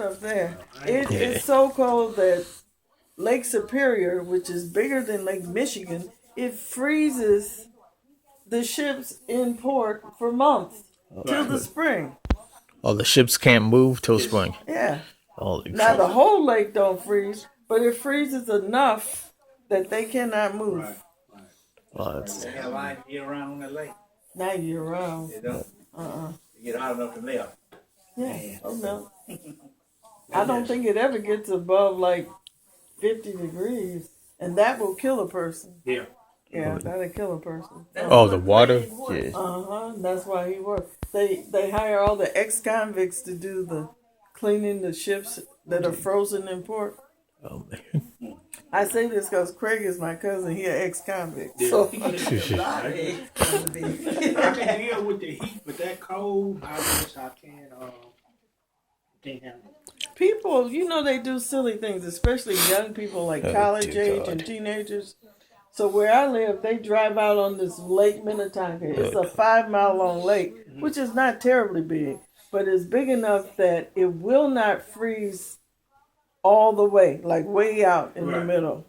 up there. It is so cold that Lake Superior, which is bigger than Lake Michigan, it freezes the ships in port for months till the spring. Oh, the ships can't move till spring. Yeah. Holy Now crap. the whole lake don't freeze, but it freezes enough that they cannot move. Right. Well, that's, They got life year round on that lake. Not year round. They don't. You get hot enough to live. Yeah. Oh no. I don't think it ever gets above like 50 degrees, and that will kill a person. Yeah. Yeah, that'll kill a person. oh, the water? Yeah. That's why he works. They hire all the ex-convicts to do the cleaning the ships that are frozen in port. Oh, man. I say this because Craig is my cousin. He an ex-convict. Yeah. So I can deal with the heat, but that cold, I guess I can't handle it. people, they do silly things, especially young people like college dear age God. and teenagers. So where I live, they drive out on this Lake Minnetonka. It's a 5-mile long lake, which is not terribly big, but it's big enough that it will not freeze all the way, like way out in the middle.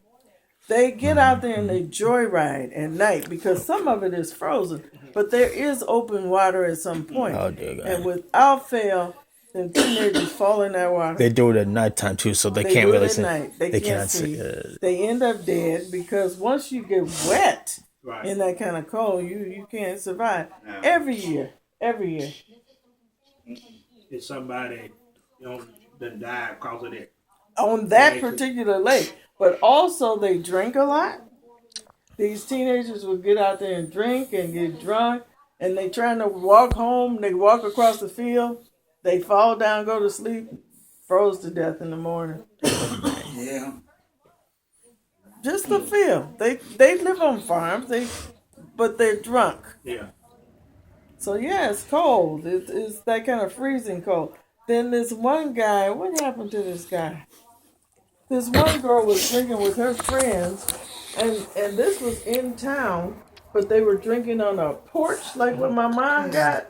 They get out there and they joyride at night because some of it is frozen, but there is open water at some point. Oh, dear God. And without fail, the teenagers fall in that water. They do it at nighttime, too, so they can't do really it at see. night. They can't see. They end up dead because once you get wet in that kind of cold, you can't survive. Every year. If somebody, done died because of that. On that particular lake. But also they drink a lot. These teenagers will get out there and drink and get drunk, and they trying to walk home. They walk across the field. They fall down, go to sleep, froze to death in the morning. Yeah. Just the feel. They live on farms, but they're drunk. Yeah. So yeah, it's cold. It's that kind of freezing cold. Then this one guy, what happened to this guy? This one girl was drinking with her friends, and this was in town, but they were drinking on a porch like what my mom got.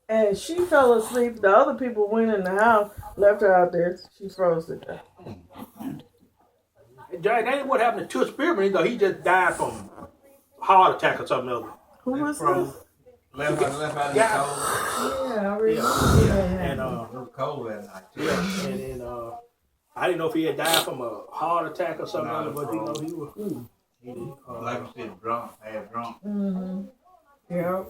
And she fell asleep. The other people went in the house, left her out there. She froze to death. That ain't what happened to Toots Spearman, though. He just died from heart attack or something else. Who was From this? Left out in the cold. Yeah, I remember. And Cold that night. yeah, and then I didn't know if he had died from a heart attack or something else, but he was. Like you said, drunk, half drunk. Mm-hmm. Yeah.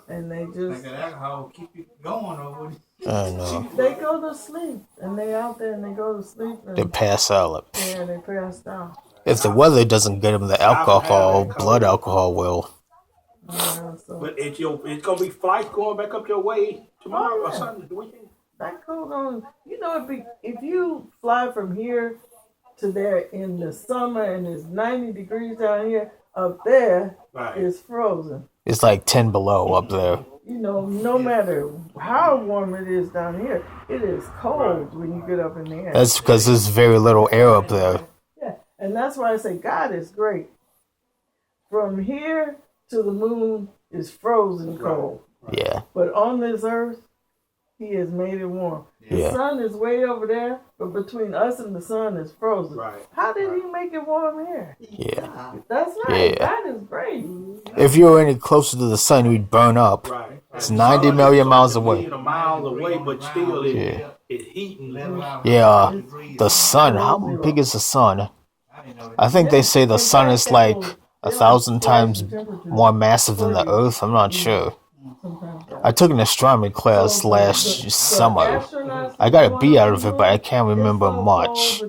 And they Think just, that alcohol keep you going over. I know. they go to sleep. And they out there and they go to sleep. And, They pass out. yeah, they pass out. If the weather doesn't get them, the alcohol, blood alcohol will. Yeah, so But it's gonna be flights going back up your way tomorrow Oh, or yeah. something. The weekend. that cold on, if you fly from here to there in the summer and it's 90 degrees down here, up there Right. it's frozen. It's like 10 below up there. No matter how warm it is down here, it is cold when you get up in the air. That's because there's very little air up there. Yeah, and that's why I say God is great. From here to the moon is frozen cold. Yeah. But on this earth, he has made it warm. The Yeah. sun is way over there, but between us and the sun is frozen. Right. How did he make it warm here? Yeah. That's right. Yeah. God is great. If you were any closer to the sun, you'd burn up. Right. It's 90 million miles away. Miles away, but still Yeah. it's heating. Yeah. The sun, how big is the sun? I think they say the sun is like 1,000 times more massive than the earth. I'm not sure. I took an astronomy class last summer. I got a B out of it, but I can't remember much.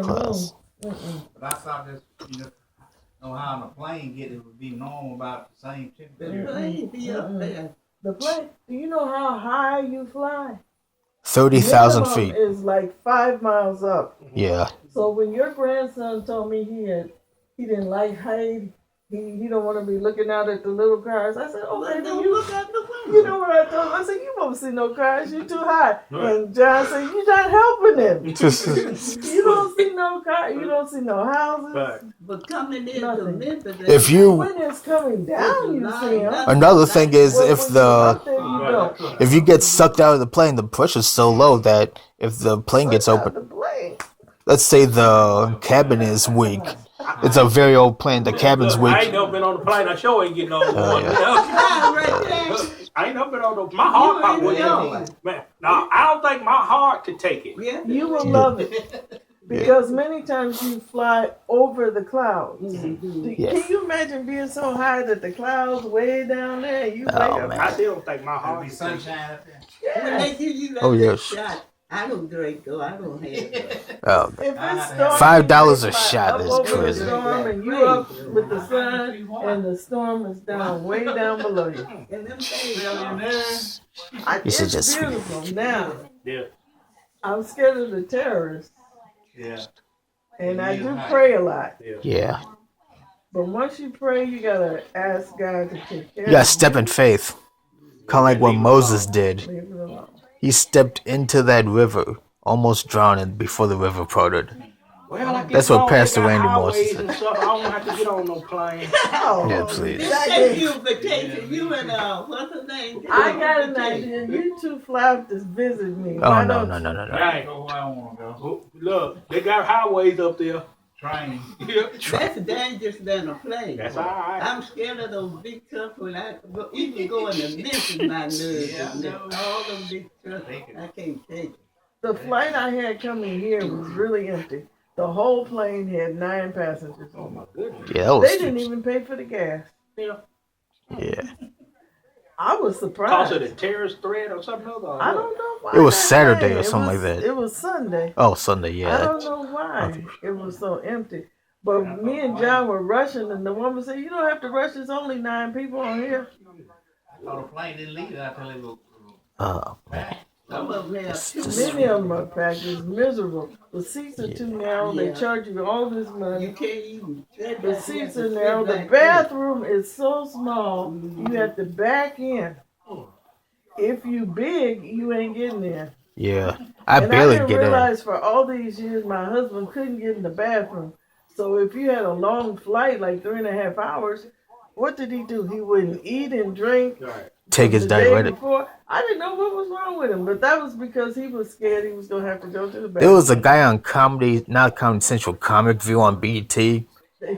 Class. But I thought this, know how on a plane get it would be normal about the same temperature. The plane, do you know how high you fly? 30,000 Minimum feet. is like 5 miles up. Yeah. So when your grandson told me he didn't like height, he don't want to be looking out at the little cars. I said, oh, baby, you know what I told him? I said, you won't see no cars. You're too high. And John said, you're not helping him. You don't see no car. You don't see no houses. Right. But coming into Nothing. Memphis, If you When it's coming down, you see them. another thing is When if you the up there, you don't. if you get sucked out of the plane, the pressure's so low that if the plane gets Out open, the plane. let's say the cabin is weak. It's a very old plane. The cabin's Look, I ain't weak. never been on the plane. I sure ain't getting on one. Oh, yeah. I ain't never been on the. My heart probably You wouldn't. Man, no, I don't think my heart could take it. Yeah. You will love it. Because many times you fly over the clouds. Yeah. Can you imagine being so high that the clouds way down there and you way Oh, up? man. I still don't think my There'll heart be could take it. sunshine up there. When they give you that Oh, little yes. shot, I don't drink though. I don't have it. Oh, If it's $5 storming, a shot up is over the crazy. storm and you up with the sun and the storm is down way down below you. And them things Down there. You should It's just- beautiful. Now, Yeah. I'm scared of the terrorists Yeah. and I do pray a lot. yeah. But once you pray, you gotta ask God to take care You gotta of step in faith. Kind of like what Moses did. you. Leave it alone. He stepped into that river, almost drowning before the river parted. Well, I guess That's what long Pastor they got Randy Moss highways said. and stuff, I don't have to get on no plane. Oh, Yeah, please. They take you vacation. You and what's her name? I got an idea. You two fly up to visit me. Oh, Why no, don't no, you? no, no, no. Right. Go where I want to go. Oh, look, they got highways up there. Train. Yeah. That's dangerous than a plane. That's all right. I'm scared of those big trucks when I go, even going to Memphis, my nerves. Yeah, I know. All them big trucks, I can't take it. The flight I had coming here was really empty. The whole plane had 9 passengers. Oh my goodness. Yeah, that They was didn't even pay for the gas. Yeah. yeah. I was Because surprised. of the terrorist threat or something else. I don't know why. It was that Saturday day. or It something was- like that. It was Sunday. Oh, Sunday, I yeah. don't know why it was so empty. But me and John were rushing, and the woman said, "You don't have to rush. There's only 9 people on here." Oh, the plane didn't leave until it was. Oh, man. Some of them have too Many of them are packed. It's miserable. The seats are too narrow. They Yeah. charge you all this You money. can't even. The seats are narrow. The bathroom is so small. You have to back in. If you big, you ain't getting in. Yeah. I And barely I didn't get in. realize for all these years my husband couldn't get in the bathroom. So if you had a long flight, like 3.5 hours, what did he do? He wouldn't eat and drink. Right. Take his The day diuretic. before. I didn't know what was wrong with him, but that was because he was scared he was gonna have to go to the bathroom. There was a guy on not Comedy Central, Comic View on BET. They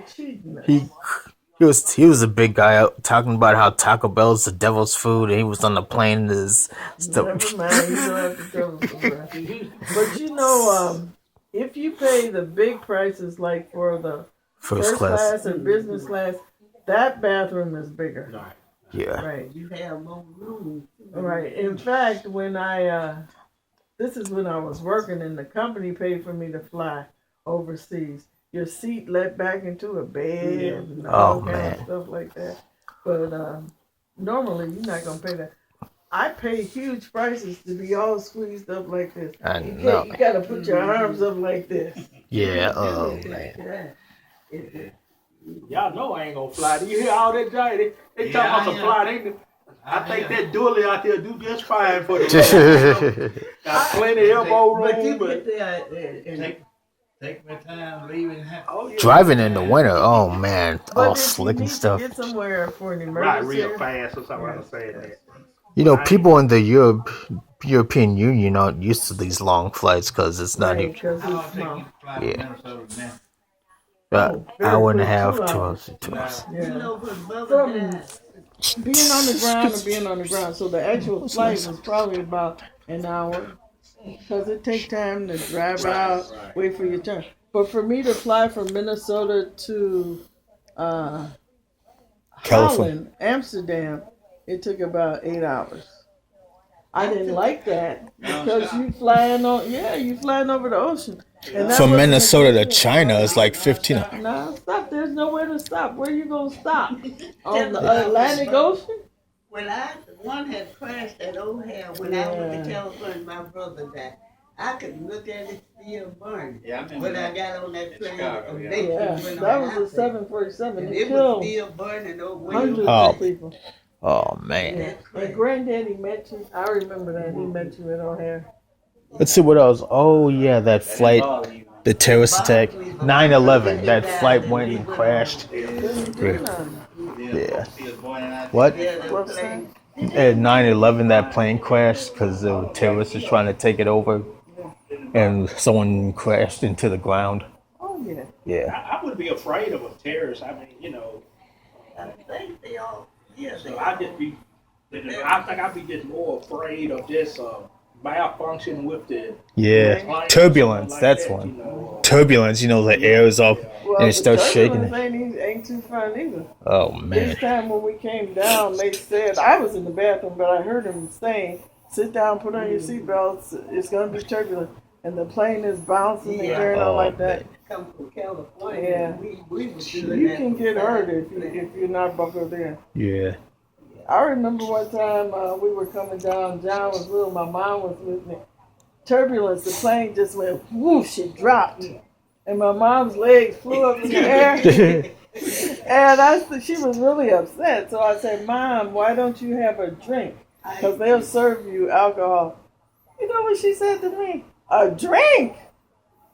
cheating us. He was a big guy out talking about how Taco Bell's the devil's food, and he was on the plane and his stuff. Never mind, you don't have to tell us the rest. But you know, if you pay the big prices like for the First class. or business class, that bathroom is bigger. Right. Yeah. Right. You have more room. Right. In fact, when this is when I was working and the company paid for me to fly overseas. Your seat let back into a bed and all Oh, kind man. of stuff like that. But normally you're not gonna pay that. I pay huge prices to be all squeezed up like this. I You know. can't, you gotta put your arms up like this. Yeah. Oh, man. Y'all know I ain't gonna fly. Do you hear all that, Johnny? They talking about some Yeah. fly. I think that dually out there do just fine for them. Yeah. Got plenty of elbow But you room. get But, there and Take my time leaving. oh, yeah. Driving in the winter, oh man, But all if slick you and need stuff. to get somewhere for an Right, emergency. real fast or something. I'm saying that. You know, people in the European Union aren't used to these long flights because it's not Right, even 'cause How long it's take small. you to fly Yeah. from Minnesota to Memphis? an hour and a Very half, quick, 2 hours, 2 hours. you Yeah. know, when Bubba From died, being on the ground or being on the ground. So the actual flight was probably about an hour because it takes time to drive out, wait for your turn. But for me to fly from Minnesota to California. Holland, Amsterdam, it took about 8 hours. I didn't like that because you flying over the ocean. And that From wasn't Minnesota to efficient. China, it's like 15. No, stop. There's nowhere to stop. Where you gonna stop? On the Atlantic Ocean? when one had crashed at O'Hare when I went to California, my brother died. I could look at it still burning. Yeah, I remember When that. I got on that train, Chicago, yeah. they Yeah, went that on was a out there. 747. And It it was killed still burning over hundreds there. Oh. of people. Oh man. Yeah. And Granddaddy met you. I remember that he met you at O'Hare. Let's see what else. Oh yeah, that flight The terrorist attack, 9/11. That flight went and crashed. Yeah. What? Yeah, the What's plane. At 9/11, that plane crashed because the terrorists was trying to take it over, and someone crashed into the ground. Oh yeah. Yeah. I would be afraid of a terrorist. I mean, you know, I think they all, yeah, they so all. I'd just be, I think I'd be just more afraid of just malfunction with the Yeah. plane, Turbulence. something like That's that, one. you know. Turbulence. You know, the air is up Well, and it starts the shaking. turbulence ain't too fun either. Oh man. This time when we came down, they said, I was in the bathroom, but I heard them saying, sit down, put on your seatbelts, it's going to be turbulent. And the plane is bouncing and Yeah. carrying on Oh, like that. Come from California. Yeah. We was doing You that can for get hurt fun. if you're not buckled in. Yeah. I remember one time we were coming down, John was little, my mom was with me. Turbulence, the plane just went whoosh, it dropped. And my mom's legs flew up in the air. And she was really upset. So I said, Mom, why don't you have a drink? Because they'll serve you alcohol. You know what she said to me? A drink?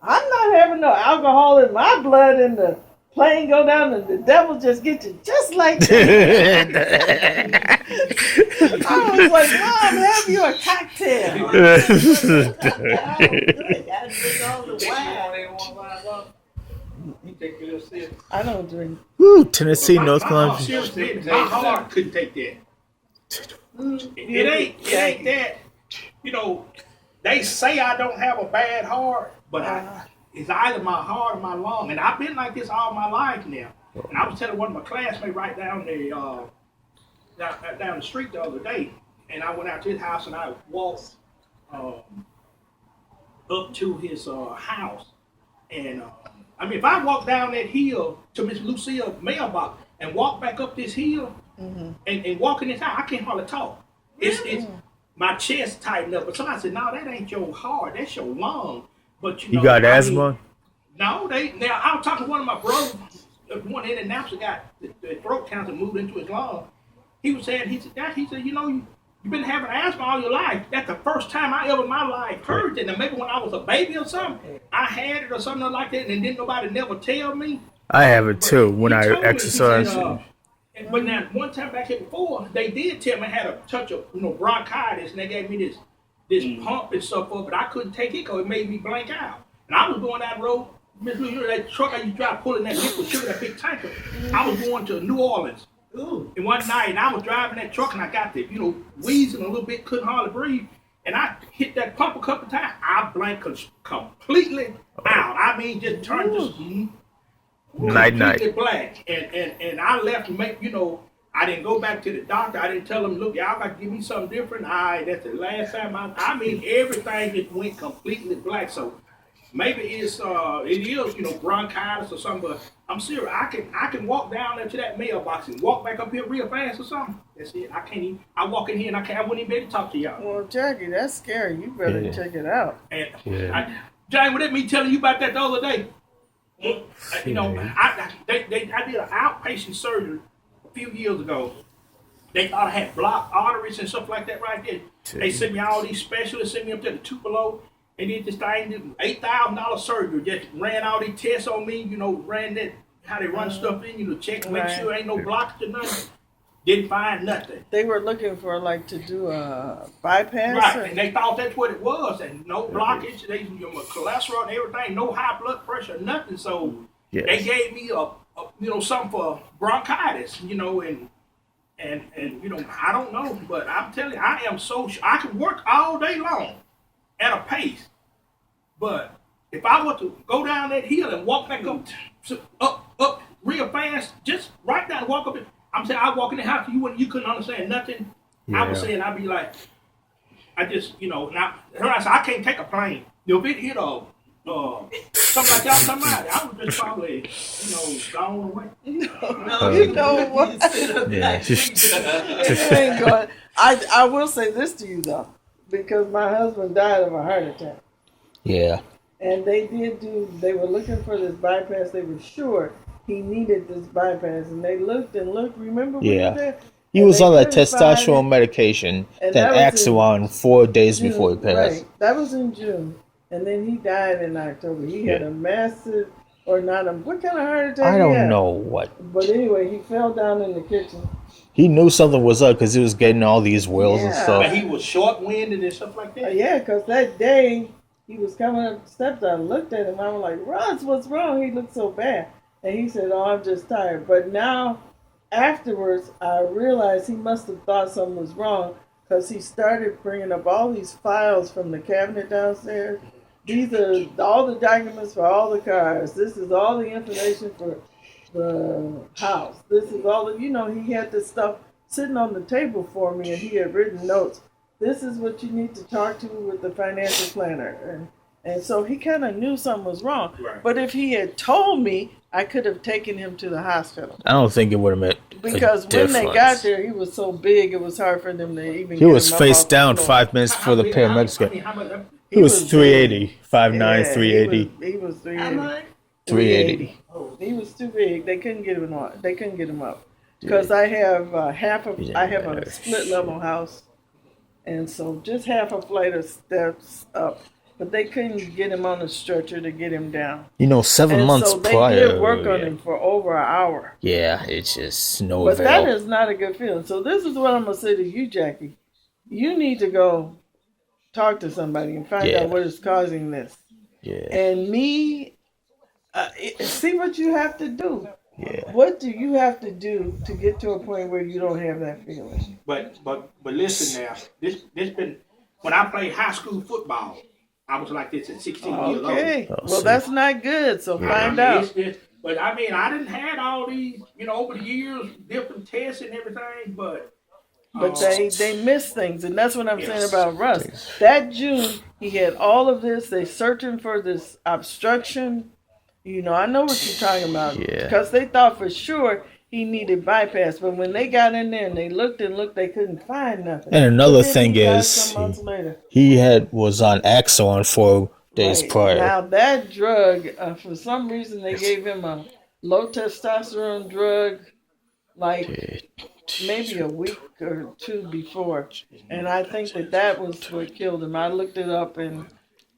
I'm not having no alcohol in my blood and the plane go down and the devil just get you just like that. I was like, Mom, have you a cocktail? I drink all the wine. You take a little sip. I don't drink. Woo, Tennessee, North My Carolina. seriously, my heart couldn't take that. It ain't that. You know, they say I don't have a bad heart, but it's either my heart or my lung. And I've been like this all my life now. And I was telling one of my classmates right down the down the street the other day, and I went out to his house and I walked up to his house, and I mean, if I walk down that hill to Miss Lucia's mailbox and walk back up this hill and walk in this house, I can't hardly talk. It's my chest tightened up. But somebody said, "No, that ain't your heart. That's your lung." But you know, You got I asthma? mean, no, now I was talking to one of my brothers, one in Indianapolis got the throat cancer moved into his lung. He was saying, he said, you know, you've been having asthma all your life. That's the first time I ever in my life heard it. And maybe when I was a baby or something, I had it or something like that, and didn't nobody never tell me. I have it too when He I told me, he exercise. said, but now one time back here before, they did tell me I had a touch of bronchitis, and they gave me this pump and stuff up, but I couldn't take it because it made me blank out. And I was going down the road, Miss Lou, that truck I used to drive pulling that liquid sugar, that big tanker. I was going to New Orleans. And one night, and I was driving that truck, and I got the, wheezing a little bit, couldn't hardly breathe. And I hit that pump a couple times. I blanked completely out. I mean, just turned just completely black. And I left to make, I didn't go back to the doctor. I didn't tell him, look, y'all got to give me something different. That's the last time I mean, everything just went completely black. So maybe it is, bronchitis or something, but I'm serious. I can walk down there to that mailbox and walk back up here real fast or something. That's it. I can't even. I walk in here and I wouldn't even be able to talk to y'all. Well, Jackie, that's scary. You better check it out. And Jane, was it me telling you about that the other day? I did an outpatient surgery a few years ago. They thought I had blocked arteries and stuff like that right there. They sent me all these specialists, sent me up there to Tupelo. They did this thing, $8,000 surgery. Just ran all these tests on me, ran that, how they run stuff in, check, make sure ain't no blockage or nothing. Didn't find nothing. They were looking for to do a bypass. Right, and they thought that's what it was, and no blockage, they cholesterol and everything, no high blood pressure, nothing. So they gave me something for bronchitis, and I don't know, but I'm telling you, I am so I can work all day long at a pace, but if I were to go down that hill and walk back up real fast, just right down, walk up. I'm saying I walk in the house, you couldn't understand nothing. Yeah. I was saying I'd be like, I just now I said I can't take a plane. If it hit something like that, somebody, I would just probably gone away. No, you know what? Ain't going. I will say this to you though, because my husband died of a heart attack. Yeah. And they were looking for this bypass. They were sure he needed this bypass. And they looked and looked. Remember when you were there? He was on that testosterone medication that acts around 4 days before he passed. Right. That was in June. and then he died in October. He had a massive, or not a, what kind of heart attack? I he don't had? know what. But anyway, he fell down in the kitchen. He knew something was up because he was getting all these wills and Yeah. stuff. But he was short-winded and stuff like that. Yeah, because that day he was coming up the steps. I looked at him. I was like, Russ, what's wrong? He looked so bad. And he said, oh, I'm just tired. But now, afterwards, I realized he must have thought something was wrong because he started bringing up all these files from the cabinet downstairs. These are all the documents for all the cars. This is all the information for the house. This is all the, he had this stuff sitting on the table for me and he had written notes. This is what you need to talk to with the financial planner. And so he kind of knew something was wrong. Right. But if he had told me, I could have taken him to the hospital. I don't think it would have made Because a when difference. they got there, he was so big, it was hard for them to even He get was him up face off the down floor. 5 minutes before the paramedics got. How much? He was 380, 5'9", Yeah, 380, He was How 380. much? 380. He was too big. They couldn't get him on. They couldn't get him up because I have I have a split level house, and so just half a flight of steps up. But they couldn't get him on a stretcher to get him down. 7 And months so they prior. did work on him for over an hour. Yeah, it's just no But that avail. is not a good feeling. So this is what I'm gonna say to you, Jackie. You need to go talk to somebody and find out what is causing this. Yeah, And me, see what you have to do. yeah. What do you have to do to get to a point where you don't have that feeling? But listen now. This been when I played high school football. I was like this at 16 years old. Okay. Oh, Well, see. that's not good. So find I mean, out. but I mean, I didn't had all these, over the years, different tests and everything. But They miss things, and that's what I'm saying Yes. about Russ. That June, he had all of this. They searching for this obstruction. I know what you're talking about. Yeah. Because they thought for sure he needed bypass, but when they got in there and they looked, they couldn't find nothing. And another But then thing he died is, some months later. he was on Axon 4 days Right. prior. Now that drug, for some reason, they gave him a low testosterone drug, like maybe a week or two before, and I think that was what killed him. I looked it up, and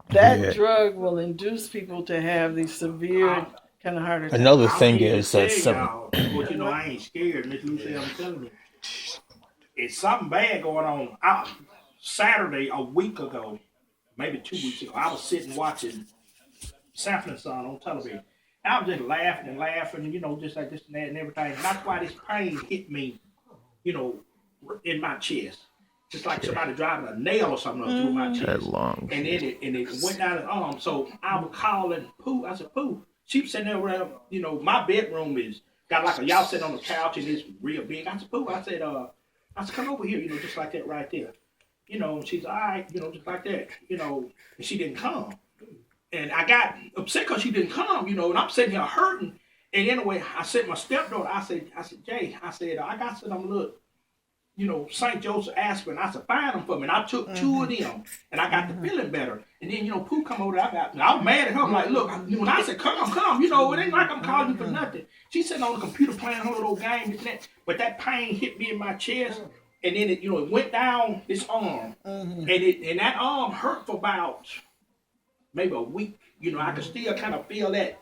that drug will induce people to have these severe kind of heart attacks. Another I'm thing here to is that tell some. y'all, but I ain't scared, Miss Lucy. I'm telling you, it's something bad going on. Saturday, a week ago, maybe 2 weeks ago, I was sitting watching Sanford and Son on television. And I was just laughing and laughing, just like this and that and everything. And that's why this pain hit me, in my chest. Just like somebody driving a nail or something through my chest. Headlong. And then it went down his arm. So I was calling Pooh. I said, Pooh, she was sitting there around, my bedroom is got like y'all sitting on the couch and it's real big. I said, Pooh, I said, come over here, just like that right there. And she's all right, just like that, and she didn't come. And I got upset because she didn't come, and I'm sitting here hurting. And anyway, I said, my stepdaughter, I said, Jay, I said, I got some little, St. Joseph aspirin. I said, find them for me. And I took 2 of them, and I got the feeling better. And then, Pooh come over there. I was mad at her. I'm like, look, when I said, come, it ain't like I'm calling you for nothing. She's sitting on the computer playing her little game, this and that. But that pain hit me in my chest, and then it went down this arm. And that arm hurt for about maybe a week. I could still kind of feel that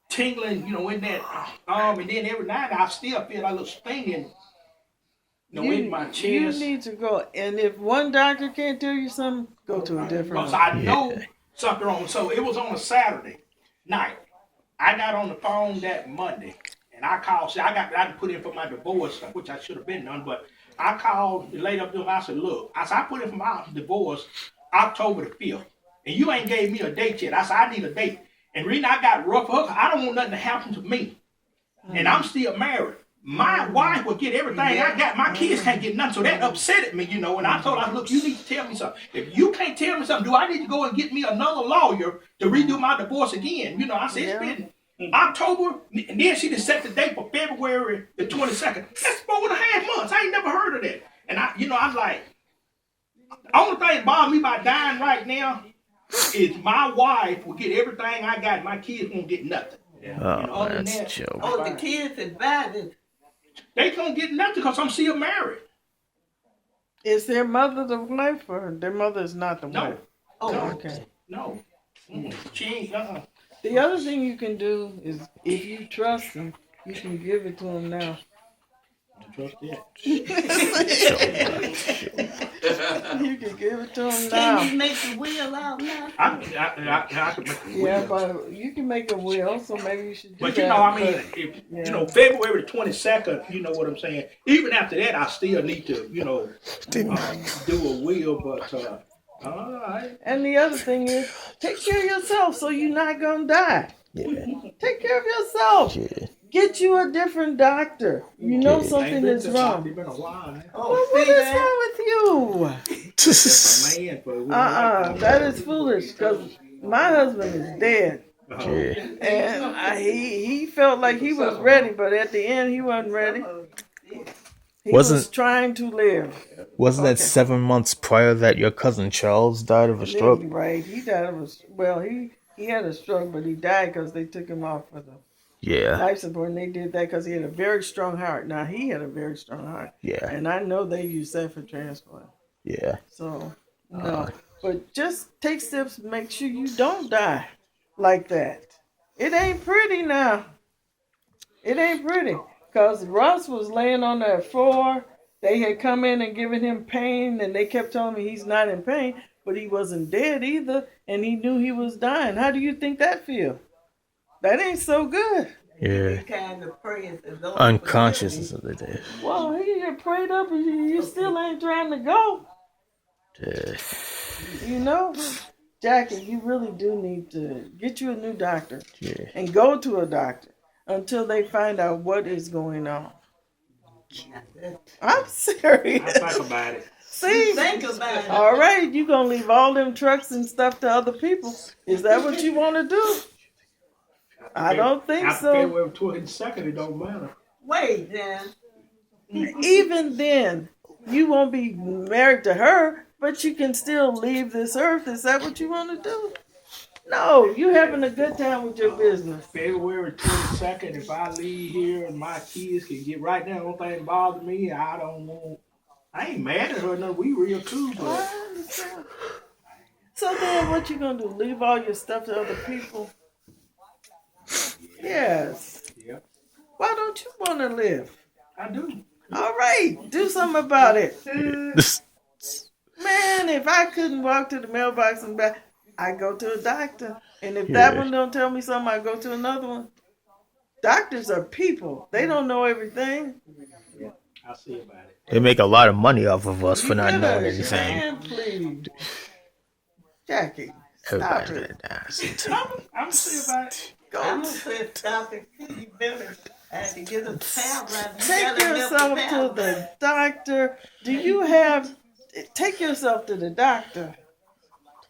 tingling, in that arm. And then every night I still feel that little stinging, in my chest. You need to go, and if one doctor can't tell you something, go to a different Because one. I know something wrong. So it was on a Saturday night. I got on the phone that Monday, and I called. See, I put in for my divorce, which I should have been done, but I called the lady up there. I said, look, I put in for my divorce October the 5th, and you ain't gave me a date yet. I said, I need a date. And the reason I got rough with her, I don't want nothing to happen to me, and I'm still married. My wife will get everything I got. My kids can't get nothing. So that upset me, And I told her, look, you need to tell me something. If you can't tell me something, do I need to go and get me another lawyer to redo my divorce again? I said, it's been October. And then she just set the date for February the 22nd. That's 4.5 months. I ain't never heard of that. And I'm like, the only thing that bothers me about dying right now is my wife will get everything I got. My kids won't get nothing. Oh, that's a joke. Oh, the kids invited. They don't get nothing because I'm still married. Is their mother the wife, or their mother is not the No. wife? Oh, Okay. No. She ain't, The other thing you can do is, if you trust him, you can give it to him now. Trust that. You can give it to him Can now. you make the will out now? I could make a Yeah, will. but you can make a will, so maybe you should do But that. you know, I mean, but- if, yeah. you know, February 22nd, you know what I'm saying? Even after that, I still need to, you know, do a will, but, all right. And the other thing is, take care of yourself so you're not gonna die. Yeah. Take care of yourself. Yeah. Get you a different doctor. You know Yeah. something is wrong. It's been a while now. Well, Oh, what see is that? wrong with you? Man, but we That is foolish. Cause my husband is dead, Yeah. and he felt like he was ready, but at the end he wasn't ready. He was Wasn't- trying to live. Wasn't that 7 months prior that your cousin Charles died of a stroke? Right? He died of he had a stroke, but he died because they took him off for the Yeah. life support, and they did that because he had a very strong heart. Now he had a very strong heart, Yeah. and I know they use that for transplant. Yeah. So no, but just take steps to make sure you don't die like that. It ain't pretty now. It ain't pretty because Russ was laying on that floor. They had come in and given him pain, and they kept telling me he's not in pain, but he wasn't dead either, and he knew he was dying. How do you think that feel? That ain't so good. Yeah. Kind of prayers that Lord Unconscious forgive is what they did. Well, he had prayed up, and you still ain't trying to go. Yeah. You know, Jackie, you really do need to get you a new doctor Yeah. and go to a doctor until they find out what is going on. me. I'm serious. I think about it. See, Think about it. all right, you gonna leave all them trucks and stuff to other people? Is that what you want to do? I don't think After so. February 22nd, it don't matter. Wait now. Even then, you won't be married to her, but you can still leave this earth. Is that what you want to do? No, you having a good time with your business. February 22nd, if I leave here and my kids can get right now, the only thing that bothers me, I ain't mad at her, no, we real cool, but I understand. So then what you gonna do? Leave all your stuff to other people? Yes. yeah, Why don't you want to live? I do. All right, do something about it. Man, if I couldn't walk to the mailbox and back, I go to a doctor. And if that Yeah. one don't tell me something, I go to another one. Doctors are people. They don't know everything. I see about it. They make a lot of money off of us for not You knowing better, anything. man, please. Jackie, stop Everybody it. better die. I'm see about it. Go I'm gonna say stop it. You better have to get a tablet. You take gotta have a yourself to tablet. the doctor. Do you have, take yourself to the doctor.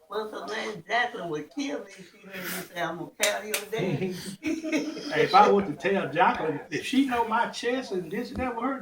Well, so then Jacqueline would kill me if she heard me say I'm gonna carry your daddy. Hey, if I was to tell Jacqueline, if she know my chest and this and that with her,